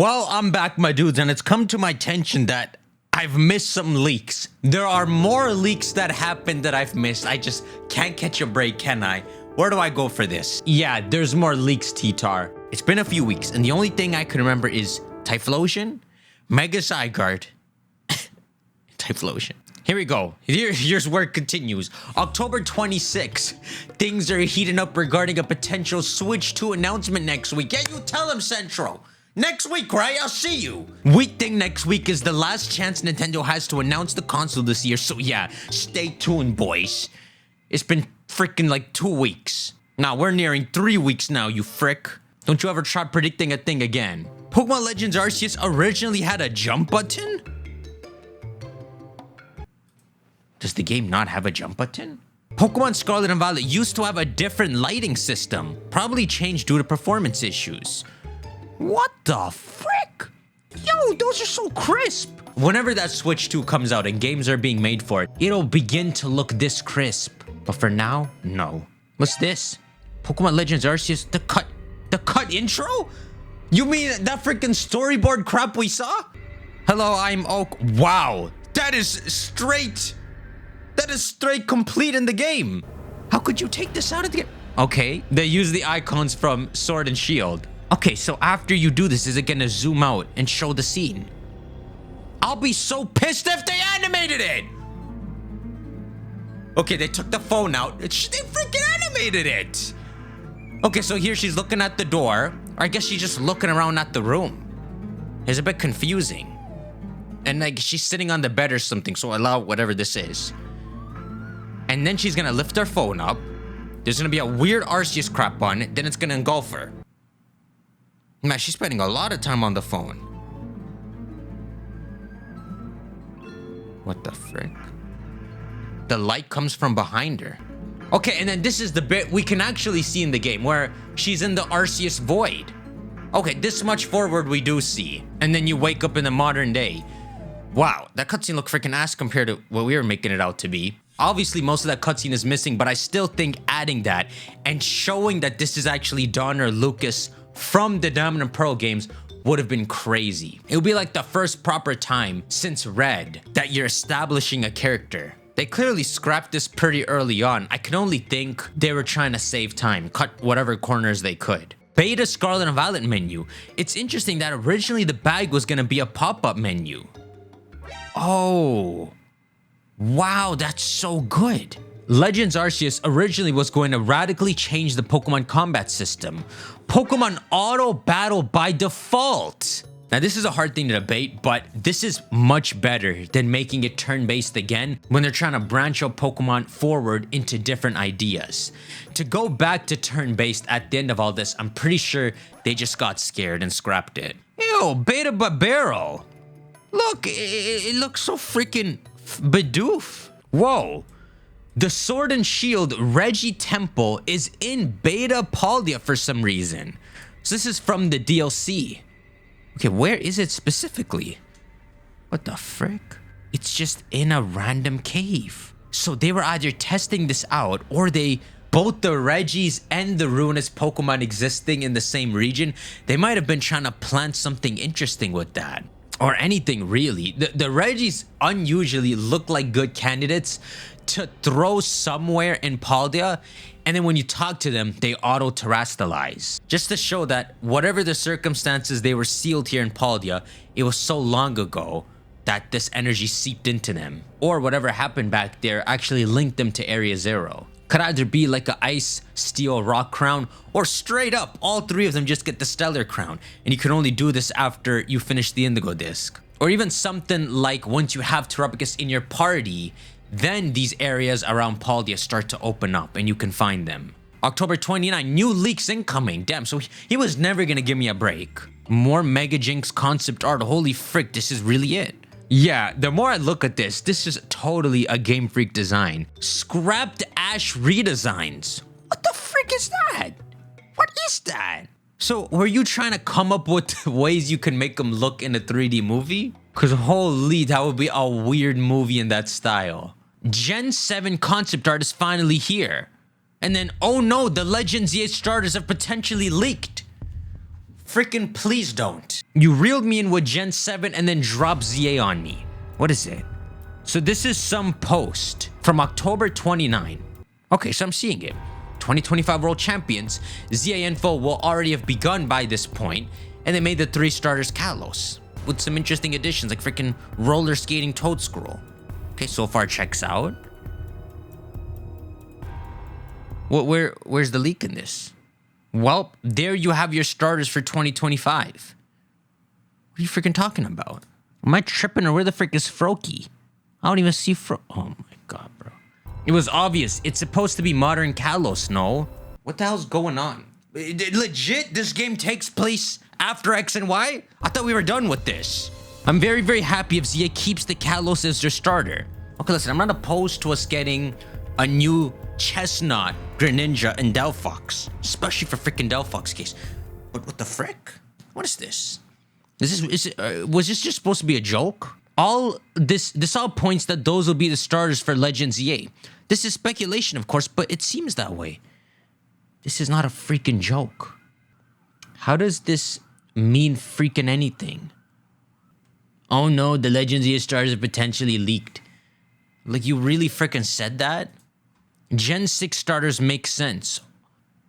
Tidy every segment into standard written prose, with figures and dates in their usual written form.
Well, I'm back, my dudes, and it's come to my attention that I've missed some leaks. There are more leaks that happened that I've missed. I just can't catch a break, can I? Where do I go for this? Yeah, there's more leaks, T-Tar. It's been a few weeks, and the only thing I can remember is Typhlosion, Mega Zygarde, Typhlosion. Here we go. Here's where it continues. October 26th. Things are heating up regarding a potential Switch 2 announcement next week. Yeah, you tell them, Central. Next week, right? I'll see you. We think next week is the last chance Nintendo has to announce the console this year. So yeah, stay tuned, boys. It's been freaking like 2 weeks. Now, we're nearing 3 weeks now, you frick. Don't you ever try predicting a thing again. Pokemon Legends Arceus originally had a jump button? Does the game not have a jump button? Pokemon Scarlet and Violet used to have a different lighting system, probably changed due to performance issues. What the frick? Yo, those are so crisp. Whenever that Switch 2 comes out and games are being made for it, it'll begin to look this crisp. But for now, no. What's this? Pokemon Legends Arceus, the cut intro? You mean that freaking storyboard crap we saw? Hello, I'm Oak. Wow, that is straight complete in the game. How could you take this out of the game? Okay, they use the icons from Sword and Shield. Okay, so after you do this, is it gonna zoom out and show the scene? I'll be so pissed if they animated it! Okay, they took the phone out. They freaking animated it! Okay, so here she's looking at the door. Or I guess she's just looking around at the room. It's a bit confusing. And like, she's sitting on the bed or something, so allow whatever this is. And then she's gonna lift her phone up. There's gonna be a weird Arceus crap on it, then it's gonna engulf her. Man, she's spending a lot of time on the phone. What the frick? The light comes from behind her. Okay, and then this is the bit we can actually see in the game where she's in the Arceus void. Okay, this much forward we do see. And then you wake up in the modern day. Wow, that cutscene looked freaking ass compared to what we were making it out to be. Obviously, most of that cutscene is missing, but I still think adding that and showing that this is actually Dawn or Lucas from the Diamond and Pearl games would have been crazy. It would be like the first proper time since Red that you're establishing a character. They clearly scrapped this pretty early on. I can only think they were trying to save time, cut whatever corners they could. Beta Scarlet and Violet menu. It's interesting that originally the bag was gonna be a pop-up menu. Oh. Wow, that's so good. Legends Arceus originally was going to radically change the Pokemon combat system. Pokemon auto battle by default. Now this is a hard thing to debate, but this is much better than making it turn-based again when they're trying to branch out Pokemon forward into different ideas. To go back to turn-based at the end of all this, I'm pretty sure they just got scared and scrapped it. Ew, Beta Barbaro. Look, it looks so freaking Bidoof. Whoa. The Sword and Shield Regi Temple is in Beta Paldea for some reason. So this is from the DLC. Okay, where is it specifically? What the frick? It's just in a random cave. So they were either testing this out or both the Regis and the Ruinous Pokemon existing in the same region, they might have been trying to plant something interesting with that. Or anything really. The Regis unusually look like good candidates to throw somewhere in Paldea, and then when you talk to them, they auto-terrestrialize. Just to show that whatever the circumstances, they were sealed here in Paldea, it was so long ago that this energy seeped into them. Or whatever happened back there actually linked them to Area Zero. Could either be like a Ice, Steel, Rock crown, or straight up, all three of them just get the Stellar crown, and you can only do this after you finish the Indigo Disc. Or even something like once you have Terrapicus in your party, then these areas around Paldea start to open up and you can find them. October 29, new leaks incoming. Damn, so he was never gonna give me a break. More Mega Jinx concept art. Holy frick, this is really it. Yeah, the more I look at this is totally a Gamefreak design. Scrapped Ash redesigns. What the frick is that? What is that? So, were you trying to come up with ways you can make them look in a 3D movie? Cause holy, that would be a weird movie in that style. Gen 7 concept art is finally here. And then, oh no, the Legends EA starters have potentially leaked. Freaking please don't. You reeled me in with Gen 7 and then dropped ZA on me. What is it? So this is some post from October 29. Okay, so I'm seeing it. 2025 World Champions, ZA info will already have begun by this point, and they made the 3 starters Kalos with some interesting additions like freaking roller skating Toadscroll. Okay, so far checks out. Where's the leak in this? Well, there you have your starters for 2025. What are you freaking talking about? Am I tripping or where the frick is Froakie? I don't even see oh my god, bro. It was obvious. It's supposed to be modern Kalos, no? What the hell's going on? Legit, this game takes place after X and Y? I thought we were done with this. I'm very, very happy if ZA keeps the Kalos as their starter. Okay, listen, I'm not opposed to us getting a new Chestnut, Greninja, and Delphox. Especially for freaking Delphox case. But what the frick? What is this? Was this just supposed to be a joke? This all points that those will be the starters for Legends EA. This is speculation, of course, but it seems that way. This is not a freaking joke. How does this mean freaking anything? Oh no, the Legends EA starters are potentially leaked. Like, you really freaking said that? Gen 6 starters make sense.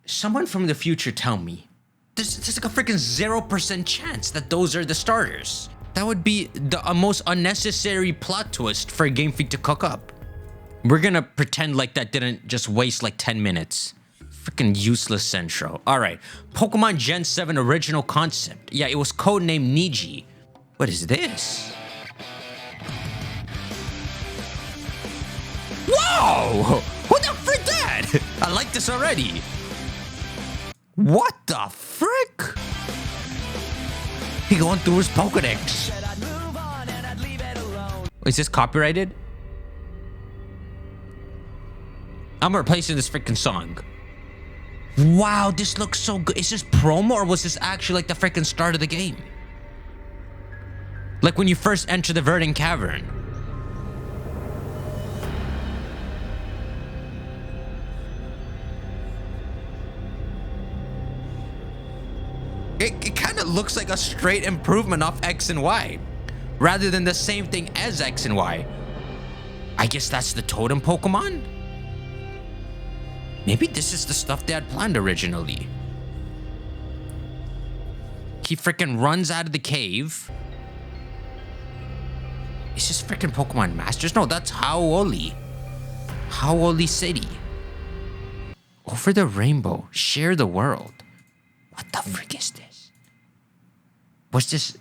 Someone from the future tell me. There's like a freaking 0% chance that those are the starters. That would be a most unnecessary plot twist for a Gamefreak to cook up. We're gonna pretend like that didn't just waste like 10 minutes. Freaking useless centro. Alright, Pokemon Gen 7 original concept. Yeah, it was codenamed Niji. What is this? Whoa! What the frick that? I like this already. What the frick? He going through his Pokedex. Is this copyrighted? I'm replacing this freaking song. Wow, this looks so good. Is this promo or was this actually like the freaking start of the game? Like when you first enter the Verdant Cavern. It kind of looks like a straight improvement off X and Y, rather than the same thing as X and Y. I guess that's the totem Pokemon? Maybe this is the stuff they had planned originally. He freaking runs out of the cave. Is this freaking Pokemon Masters? No, that's Hau'oli. Hau'oli City. Over the rainbow, share the world. What the frick is this? What's this?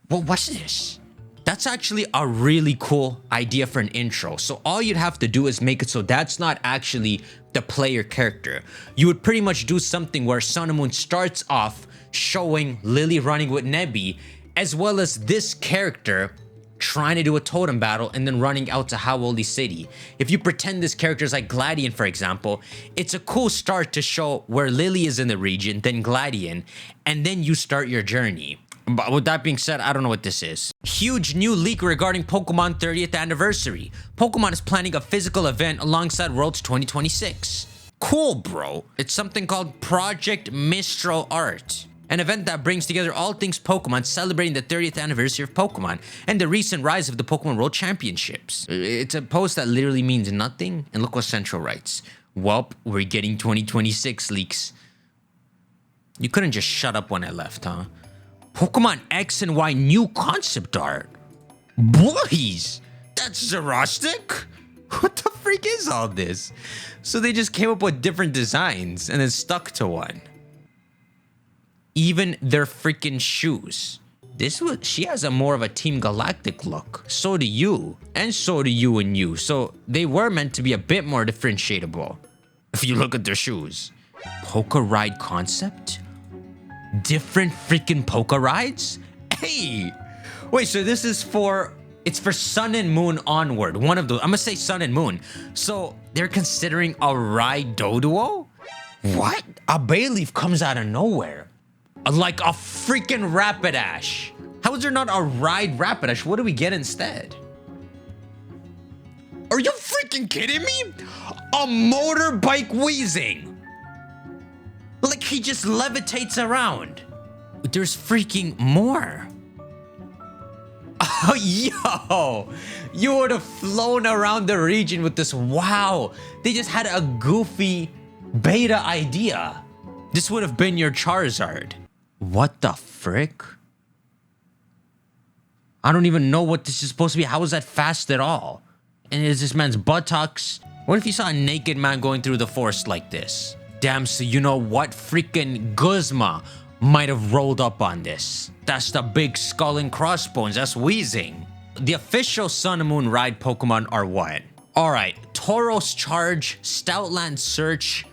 What's this? That's actually a really cool idea for an intro. So all you'd have to do is make it so that's not actually the player character. You would pretty much do something where Sun and Moon starts off showing Lily running with Nebby, as well as this character trying to do a totem battle and then running out to Hau'oli City. If you pretend this character is like Gladion, for example, it's a cool start to show where Lily is in the region, then Gladion, and then you start your journey. But with that being said, I don't know what this is. Huge new leak regarding Pokemon 30th anniversary. Pokemon is planning a physical event alongside Worlds 2026. Cool, bro. It's something called Project Mistral Art. An event that brings together all things Pokemon, celebrating the 30th anniversary of Pokemon and the recent rise of the Pokemon World Championships. It's a post that literally means nothing, and look what Central writes. Welp, we're getting 2026 leaks. You couldn't just shut up when I left, huh? Pokemon X and Y new concept art. Boys, that's Zerostic? What the freak is all this? So they just came up with different designs and then stuck to one. Even their freaking shoes. She has a more of a Team Galactic look. So do you. And so do you and you. So they were meant to be a bit more differentiatable. If you look at their shoes. Poke Ride concept? Different freaking Poke Rides? Hey! Wait, so this is it's for Sun and Moon onward. One of those. I'm gonna say Sun and Moon. So they're considering a Ride Doduo? What? A Bayleaf comes out of nowhere. Like a freaking Rapidash. How is there not a Ride Rapidash? What do we get instead? Are you freaking kidding me? A motorbike Weezing. Like he just levitates around. there's freaking more. Oh, yo, you would have flown around the region with this. Wow, they just had a goofy beta idea. This would have been your Charizard. What the frick? I don't even know what this is supposed to be. How is that fast at all? And is this man's buttocks? What if you saw a naked man going through the forest like this? Damn, so you know what? Freaking Guzma might have rolled up on this. That's the big skull and crossbones. That's wheezing. The official Sun and Moon ride Pokemon are what? Alright, Tauros Charge, Stoutland Search.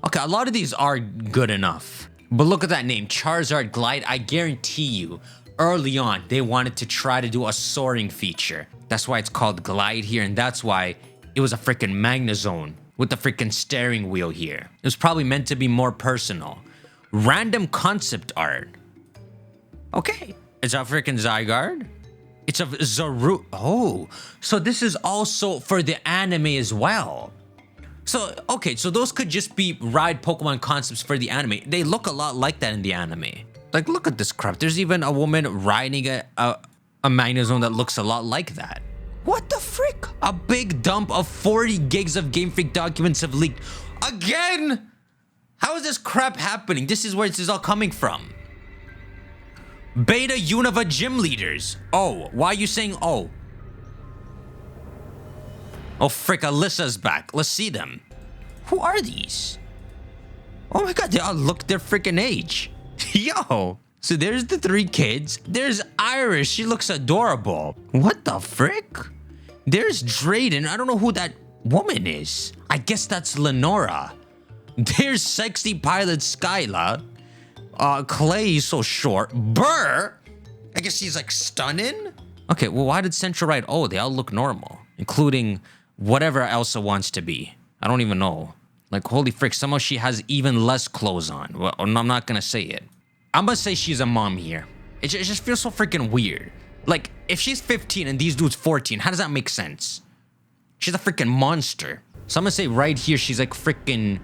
Okay, a lot of these are good enough. But look at that name, Charizard Glide. I guarantee you, early on, they wanted to try to do a soaring feature. That's why it's called Glide here, and that's why it was a freaking Magnezone with the freaking steering wheel here. It was probably meant to be more personal. Random concept art. Okay, it's a freaking Zygarde. It's a Zaru. Oh, so this is also for the anime as well. So, okay, so those could just be ride Pokemon concepts for the anime. They look a lot like that in the anime. Like, look at this crap. There's even a woman riding a Magnezone that looks a lot like that. What the frick? A big dump of 40 gigs of Gamefreak documents have leaked. Again? How is this crap happening? This is where this is all coming from. Beta Unova Gym Leaders. Oh, why are you saying oh? Oh frick, Alyssa's back. Let's see them. Who are these? Oh my god, they all look their freaking age. Yo. So there's the 3 kids. There's Iris. She looks adorable. What the frick? There's Drayden. I don't know who that woman is. I guess that's Lenora. There's sexy pilot Skyla. Clay is so short. Burr. I guess she's like stunning. Okay, well, why did Central ride? Oh, they all look normal, including whatever Elsa wants to be. I don't even know. Like, holy frick, somehow she has even less clothes on. Well, I'm not gonna say it. I'm gonna say she's a mom here. It just feels so freaking weird. Like, if she's 15 and these dudes 14, how does that make sense? She's a freaking monster. So I'm gonna say right here, she's like freaking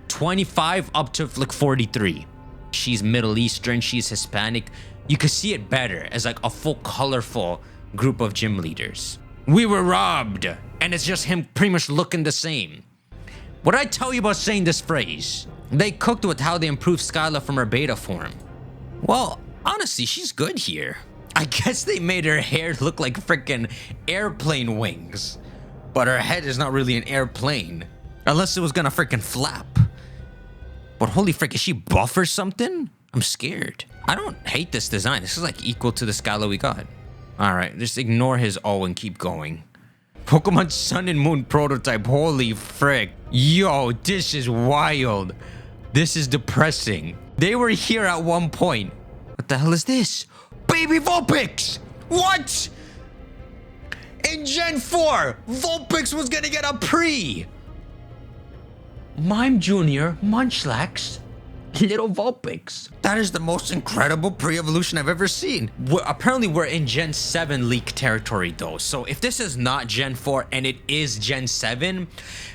25 up to like 43. She's Middle Eastern, she's Hispanic. You could see it better as like a full colorful group of gym leaders. We were robbed, and it's just him pretty much looking the same. What did I tell you about saying this phrase? They cooked with how they improved Skyla from her beta form. Well, honestly, she's good here. I guess they made her hair look like freaking airplane wings. But her head is not really an airplane. Unless it was gonna freaking flap. But holy frick, is she buff or something? I'm scared. I don't hate this design. This is like equal to the Skyla we got. Alright, just ignore his O and keep going. Pokemon Sun and Moon prototype. Holy frick. Yo, this is wild. This is depressing. They were here at one point. What the hell is this? Baby Vulpix! What? In Gen 4, Vulpix was gonna get a pre! Mime Jr., Munchlax, little Vulpix. That is the most incredible pre-evolution I've ever seen. Apparently we're in Gen 7 leak territory though. So if this is not Gen 4 and it is Gen 7,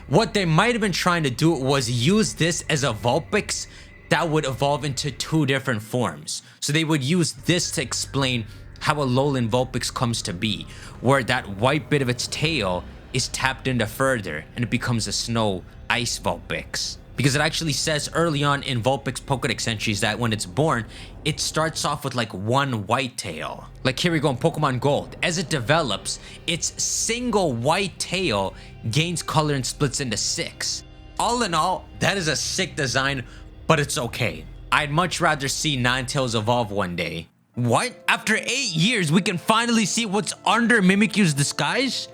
what they might have been trying to do was use this as a Vulpix that would evolve into 2 different forms. So they would use this to explain how a Alolan Vulpix comes to be, where that white bit of its tail is tapped into further and it becomes a snow ice Vulpix. Because it actually says early on in Vulpix Pokedex entries that when it's born, it starts off with like 1 white tail. Like here we go in Pokemon Gold. As it develops, its single white tail gains color and splits into 6. All in all, that is a sick design, but it's okay. I'd much rather see Ninetales evolve one day. What? After 8 years, we can finally see what's under Mimikyu's disguise?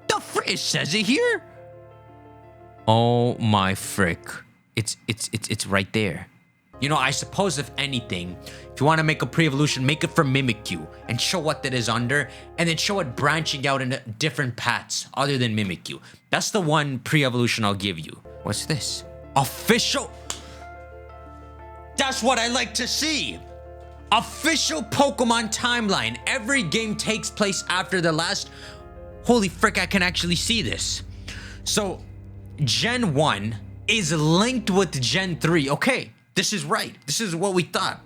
The frick says it here? Oh my frick. It's right there. You know, I suppose if anything, if you want to make a pre-evolution, make it for Mimikyu and show what that is under, and then show it branching out into different paths other than Mimikyu. That's the one pre-evolution I'll give you. What's this? Official? That's what I like to see. Official Pokemon timeline. Every game takes place after the last. Holy frick, I can actually see this. So Gen 1 is linked with Gen 3. Okay, This is right. This is what we thought.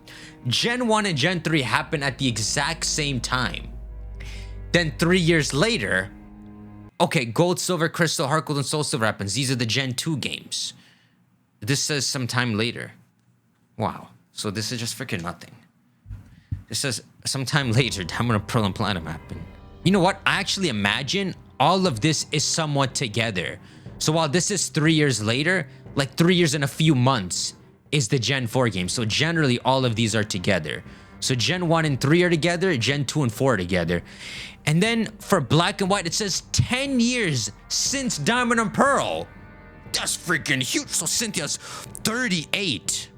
Gen 1 and Gen 3 happened at the exact same time. Then 3 years later, okay, Gold, Silver, Crystal, Heart Gold, and Soul Silver happens. These are the Gen 2 games. This says sometime later. Wow. So this is just freaking nothing. It says sometime later, Diamond, Pearl, and Platinum happen. You know what? I actually imagine all of this is somewhat together. So while this is 3 years later, like 3 years and a few months is the Gen 4 game. So generally all of these are together. So Gen 1 and 3 are together, Gen 2 and 4 are together. And then for Black and White, it says 10 years since Diamond and Pearl. That's freaking huge. So Cynthia's 38.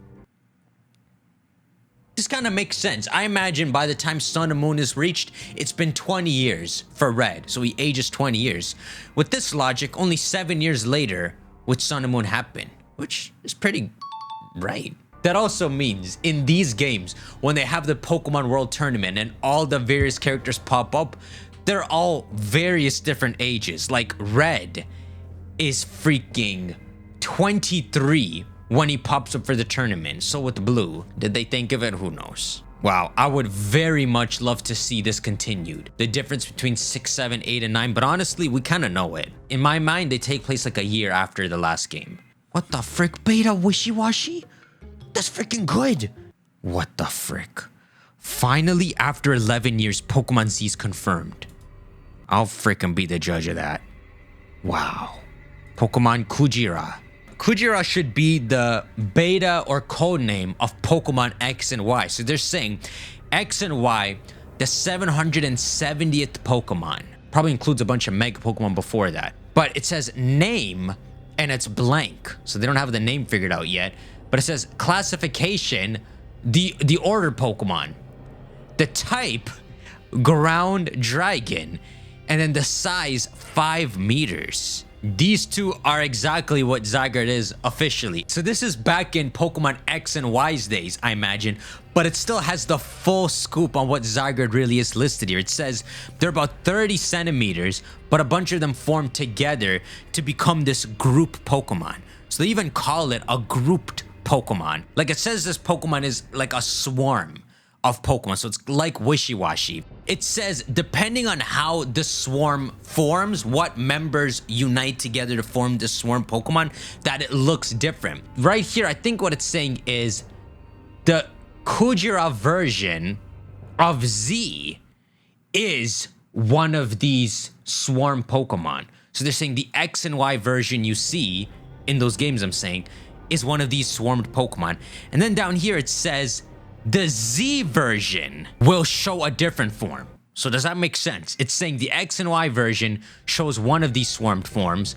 This kind of makes sense. I imagine by the time Sun and Moon is reached, it's been 20 years for Red. So he ages 20 years. With this logic, only 7 years later would Sun and Moon happen, which is pretty right. That also means in these games, when they have the Pokemon World Tournament and all the various characters pop up, they're all various different ages. Like Red is freaking 23 when he pops up for the tournament. So with Blue, did they think of it? Who knows? Wow, I would very much love to see this continued. The difference between 6, 7, 8, and 9, but honestly, we kind of know it. In my mind, they take place like a year after the last game. What the frick? Beta Wishy-Washy? That's freaking good. What the frick? Finally, after 11 years, Pokemon Z is confirmed. I'll freaking be the judge of that. Wow. Pokemon Kujira. Kujira should be the beta or code name of Pokemon X and Y. So they're saying X and Y, the 770th Pokemon. Probably includes a bunch of Mega Pokemon before that. But it says name and it's blank. So they don't have the name figured out yet. But it says classification, the order Pokemon. The type, ground dragon. And then the size, 5 meters. These two are exactly what Zygarde is officially. So this is back in Pokemon X and Y's days, I imagine, but it still has the full scoop on what Zygarde really is listed here. It says they're about 30 centimeters, but a bunch of them form together to become this group Pokemon. So they even call it a grouped Pokemon. Like it says this Pokemon is like a swarm of Pokemon, so it's like Wishy-Washy. It says depending on how the swarm forms, what members unite together to form the swarm Pokemon, that it looks different. Right here, I think what it's saying is the Kujira version of Z is one of these swarm Pokemon. So they're saying the X and Y version you see in those games, I'm saying, is one of these swarmed Pokemon. And then down here it says the Z version will show a different form. So does that make sense? It's saying the X and Y version shows one of these swarmed forms.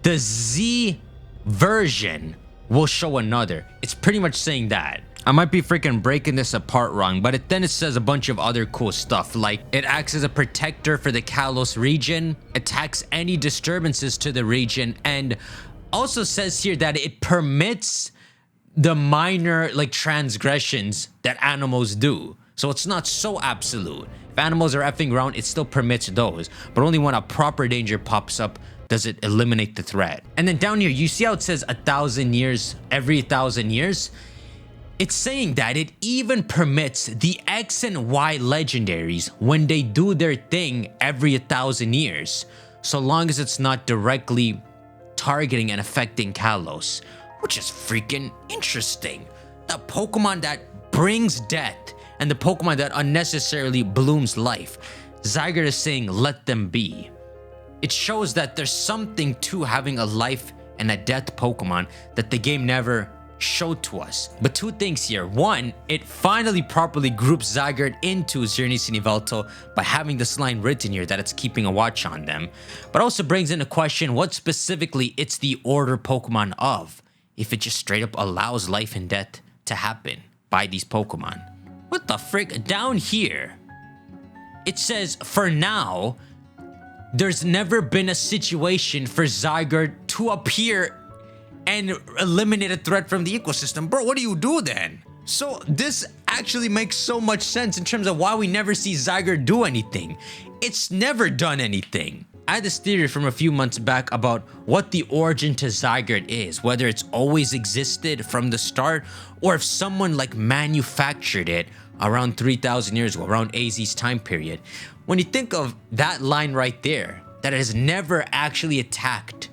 The Z version will show another. It's pretty much saying that. I might be freaking breaking this apart wrong, but then it says a bunch of other cool stuff, like it acts as a protector for the Kalos region, attacks any disturbances to the region, and also says here that it permits the minor like transgressions that animals do. So it's not so absolute. If animals are effing around, it still permits those, but only when a proper danger pops up does it eliminate the threat. And then down here, you see how it says 1,000 years, every 1,000 years? It's saying that it even permits the X and Y legendaries when they do their thing every 1,000 years, so long as it's not directly targeting and affecting Kalos, which is freaking interesting. The Pokemon that brings death and the Pokemon that unnecessarily blooms life. Zygarde is saying, let them be. It shows that there's something to having a life and a death Pokemon that the game never showed to us. But two things here. One, it finally properly groups Zygarde into Xerneas and Yveltal by having this line written here that it's keeping a watch on them. But also brings into question what specifically it's the order Pokemon of, if it just straight up allows life and death to happen by these Pokemon. What the frick? Down here, it says, for now, there's never been a situation for Zygarde to appear and eliminate a threat from the ecosystem. Bro, what do you do then? So this actually makes so much sense in terms of why we never see Zygarde do anything. It's never done anything. I had this theory from a few months back about what the origin to Zygarde is, whether it's always existed from the start or if someone like manufactured it around 3,000 years ago, around AZ's time period. When you think of that line right there, that it has never actually attacked,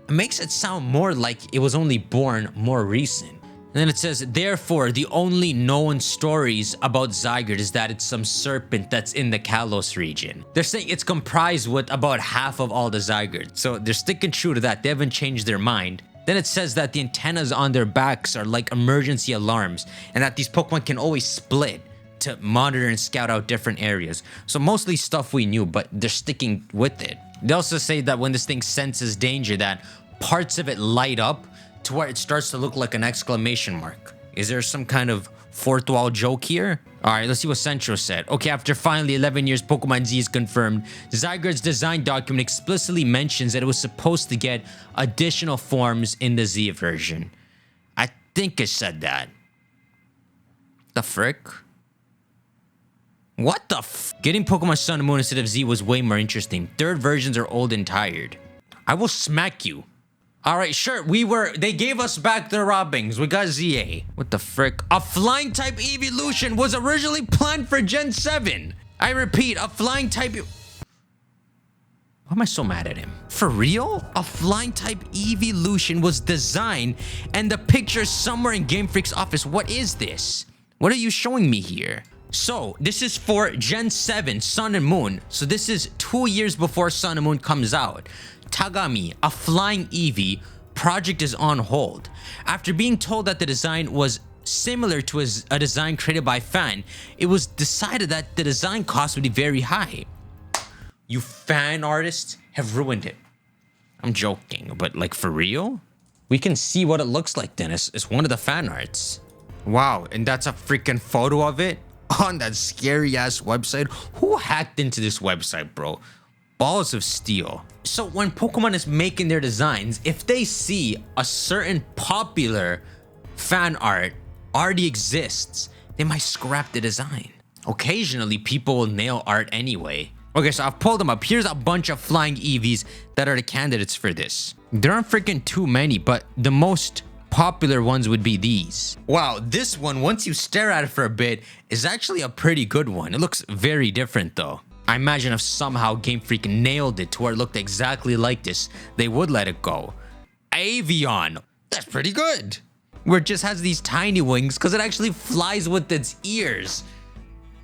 it makes it sound more like it was only born more recent. And then it says, therefore, the only known stories about Zygarde is that it's some serpent that's in the Kalos region. They're saying it's comprised with about half of all the Zygarde. So they're sticking true to that. They haven't changed their mind. Then it says that the antennas on their backs are like emergency alarms and that these Pokemon can always split to monitor and scout out different areas. So mostly stuff we knew, but they're sticking with it. They also say that when this thing senses danger, that parts of it light up to where it starts to look like an exclamation mark. Is there some kind of fourth wall joke here? Alright, let's see what Central said. Okay, after finally 11 years, Pokemon Z is confirmed. Zygarde's design document explicitly mentions that it was supposed to get additional forms in the Z version. I think it said that. The frick? What the f? Getting Pokemon Sun and Moon instead of Z was way more interesting. Third versions are old and tired. I will smack you. Alright, sure, they gave us back the robbings. We got ZA. What the frick? A flying type Eeveelution was originally planned for Gen 7. I repeat, a flying type... Why am I so mad at him? For real? A flying type Eeveelution was designed and the picture is somewhere in Gamefreak's office. What is this? What are you showing me here? So, this is for Gen 7, Sun and Moon. So this is 2 years before Sun and Moon comes out. Tagami, a flying Eevee, project is on hold. After being told that the design was similar to a design created by a fan, it was decided that the design cost would be very high. You fan artists have ruined it. I'm joking, but like for real? We can see what it looks like then. It's one of the fan arts. Wow, and that's a freaking photo of it on that scary ass website. Who hacked into this website, bro? Balls of steel. So when Pokemon is making their designs, if they see a certain popular fan art already exists, they might scrap the design. Occasionally, people will nail art anyway. Okay, so I've pulled them up. Here's a bunch of flying Eevees that are the candidates for this. There aren't freaking too many, but the most popular ones would be these. Wow, this one, once you stare at it for a bit, is actually a pretty good one. It looks very different though. I imagine if somehow Gamefreak nailed it to where it looked exactly like this, they would let it go. Avion, that's pretty good. Where it just has these tiny wings because it actually flies with its ears.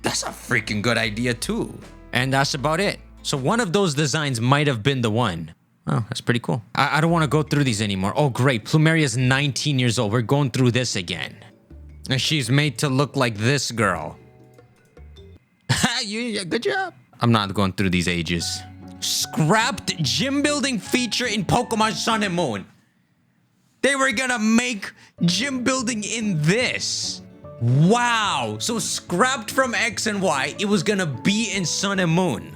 That's a freaking good idea too. And that's about it. So one of those designs might have been the one. Oh, that's pretty cool. I don't want to go through these anymore. Oh, great. Plumeria's 19 years old. We're going through this again. And she's made to look like this girl. Good job. I'm not going through these ages. Scrapped gym building feature in Pokemon Sun and Moon. They were gonna make gym building in this. Wow. So scrapped from X and Y, it was gonna be in Sun and Moon.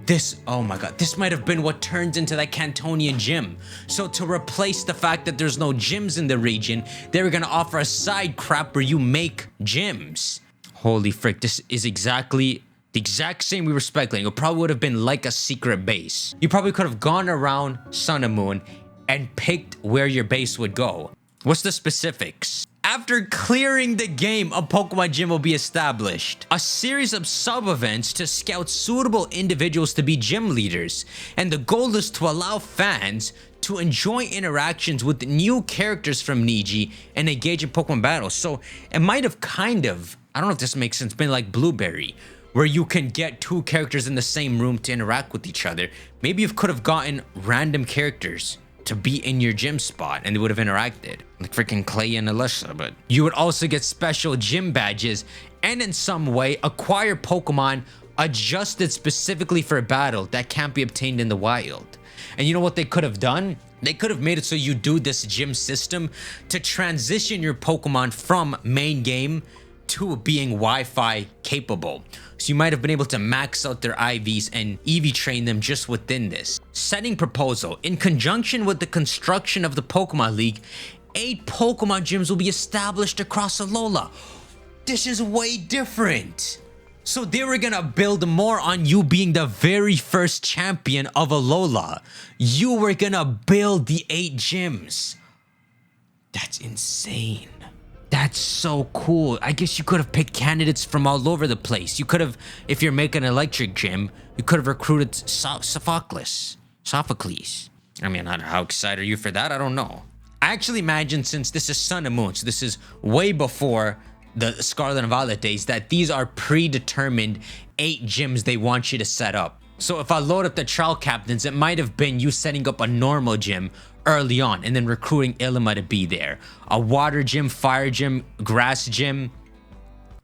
This, oh my god, this might have been what turns into that Cantonian gym. So to replace the fact that there's no gyms in the region, they were gonna offer a side crap where you make gyms. Holy frick, this is exactly the exact same we were speculating. It probably would have been like a secret base. You probably could have gone around Sun and Moon and picked where your base would go. What's the specifics? After clearing the game, a Pokemon gym will be established. A series of sub-events to scout suitable individuals to be gym leaders. And the goal is to allow fans to enjoy interactions with new characters from Niji and engage in Pokemon battles. So it might have kind of, I don't know if this makes sense, been like Blueberry, where you can get two characters in the same room to interact with each other. Maybe you could have gotten random characters to be in your gym spot and they would have interacted. Like freaking Clay and Alyssa, but you would also get special gym badges and in some way acquire Pokemon adjusted specifically for a battle that can't be obtained in the wild. And you know what they could have done? They could have made it so you do this gym system to transition your Pokemon from main game to being Wi-Fi capable. So you might have been able to max out their IVs and EV train them just within this. Setting proposal. In conjunction with the construction of the Pokemon League, 8 Pokemon gyms will be established across Alola. This is way different. So they were gonna build more on you being the very first champion of Alola. You were gonna build the 8 gyms. That's insane. That's so cool. I guess you could have picked candidates from all over the place. You could have, if you're making an electric gym, you could have recruited Sophocles. I mean, how excited are you for that? I don't know. I actually imagine, since this is Sun and Moon, so this is way before the Scarlet and Violet days, that these are predetermined 8 gyms they want you to set up. So if I load up the trial captains, it might have been you setting up a normal gym early on and then recruiting Ilima to be there. A water gym, fire gym, grass gym.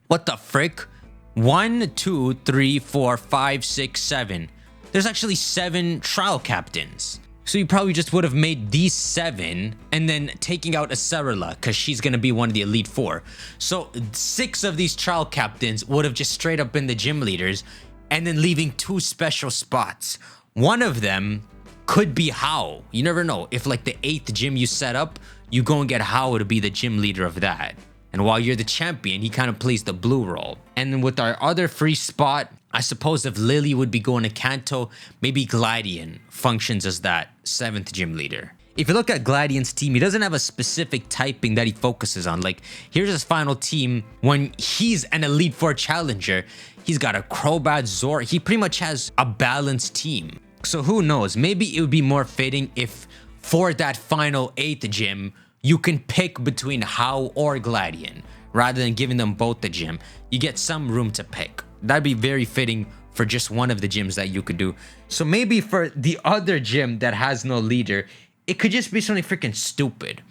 What the frick? 1, 2, 3, 4, 5, 6, 7. There's actually 7 trial captains. So you probably just would have made these 7 and then taking out Acerula because she's going to be one of the Elite 4. So 6 of these trial captains would have just straight up been the gym leaders and then leaving 2 special spots. One of them could be Hao. You never know. If like the 8th gym you set up, you go and get Hao to be the gym leader of that. And while you're the champion, he kind of plays the blue role. And then with our other free spot, I suppose if Lily would be going to Kanto, maybe Gladian functions as that 7th gym leader. If you look at Gladian's team, he doesn't have a specific typing that he focuses on. Like, here's his final team. When he's an Elite 4 challenger, he's got a Crobat, Zor. He pretty much has a balanced team. So who knows? Maybe it would be more fitting if for that final 8th gym, you can pick between Hao or Gladian. Rather than giving them both the gym, you get some room to pick. That'd be very fitting for just one of the gyms that you could do. So maybe for the other gym that has no leader, it could just be something freaking stupid.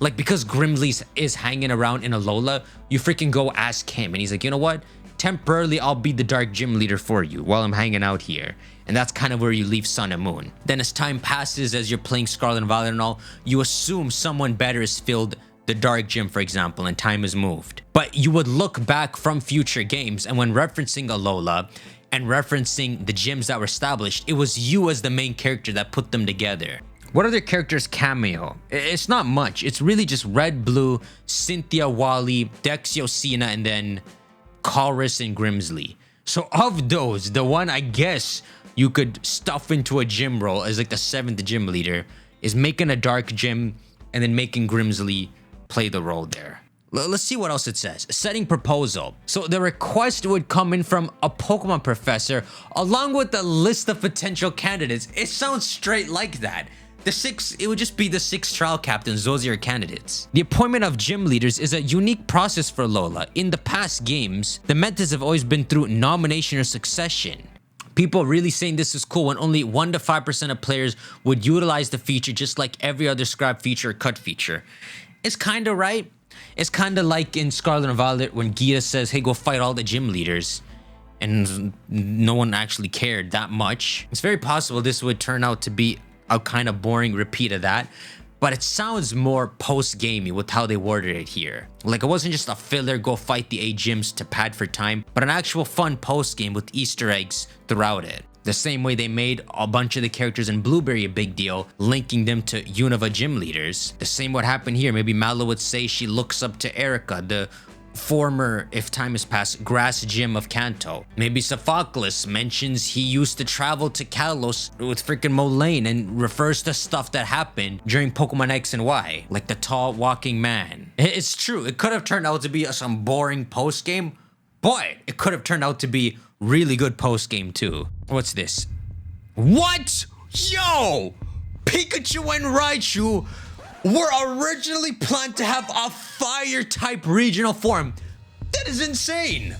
Like, because Grimsley is hanging around in Alola, you freaking go ask him. And he's like, you know what? Temporarily, I'll be the dark gym leader for you while I'm hanging out here. And that's kind of where you leave Sun and Moon. Then as time passes, as you're playing Scarlet and Violet and all, you assume someone better has filled the dark gym, for example, and time has moved. But you would look back from future games, and when referencing Alola and referencing the gyms that were established, it was you as the main character that put them together. What other characters cameo? It's not much. It's really just Red, Blue, Cynthia, Wally, Dexiocina, and then Chorus and Grimsley. So of those, the one I guess you could stuff into a gym role as like the 7th gym leader is making a dark gym and then making Grimsley play the role there. Let's see what else it says. Setting proposal. So the request would come in from a Pokemon professor along with a list of potential candidates. It sounds straight like that. It would just be the 6 trial captains. Those are your candidates. The appointment of gym leaders is a unique process for Alola. In the past games, the methods have always been through nomination or succession. People really saying this is cool when only 1 to 5% of players would utilize the feature, just like every other scrap feature or cut feature. It's kind of right. It's kind of like in Scarlet and Violet when Gita says, hey, go fight all the gym leaders. And no one actually cared that much. It's very possible this would turn out to be a kind of boring repeat of that. But it sounds more post-gamey with how they worded it here. Like, it wasn't just a filler, go fight the 8 gyms to pad for time, but an actual fun post-game with Easter eggs throughout it. The same way they made a bunch of the characters in Blueberry a big deal, linking them to Unova Gym Leaders. The same what happened here. Maybe Mallow would say she looks up to Erica, the former, if time has passed, grass gym of Kanto. Maybe Sophocles mentions he used to travel to Kalos with freaking Molayne and refers to stuff that happened during Pokemon X and Y, like the tall walking man. It's true, it could have turned out to be some boring post-game, but it could have turned out to be really good post-game too. What's this? What? Yo! Pikachu and Raichu were originally planned to have a fire type regional form. That is insane.